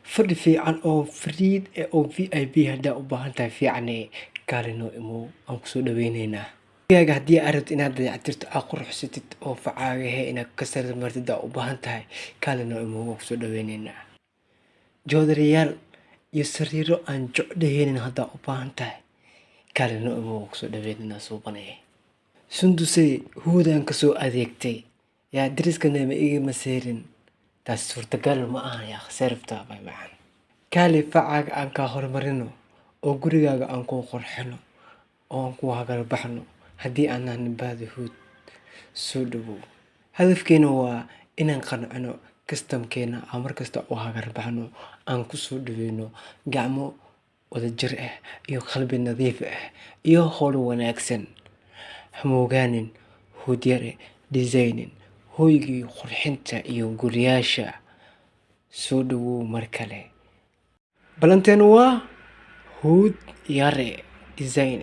fadhi fiican oo fariid oo VIP haddaa u baahan tahay fiicane kaalino imo aan kusoo dhaweyneynaa guriga haddii aad rabto inaad dayactirto aad quruxsatid oo facaaga inaad ka sarmartid u baahan tahay kaalino imo waan kusoo dhaweyneynaa joodariyaal iyo sariiro aan jecdahaynin haddaa u baahan tahay kaalino imo waan kusoo dhaweyneynaa suubanaya sundusay huudaan kasoo adeegtay yaa dariskana ma iga maseerin taas suurtagal ma aha yaa khasarafta bay macaan kaali facaaga aan ka hormarino oo gurigaaga aan ku qurxino oo aan ku hagar baxno haddii aanan baadi huud soo dhawow hadafkeena waa inaan qancino kastamkeena aan markasta u hagar baxno aan ku soo dhaweyno gacmo wada jir ah iyo qalbi nadiif ah iyo howl wanaagsan hamogaanin huud yare designing hoygii qurxinta iyo guriyaasha soo dhawow mar kale balanteenu waa huud yare design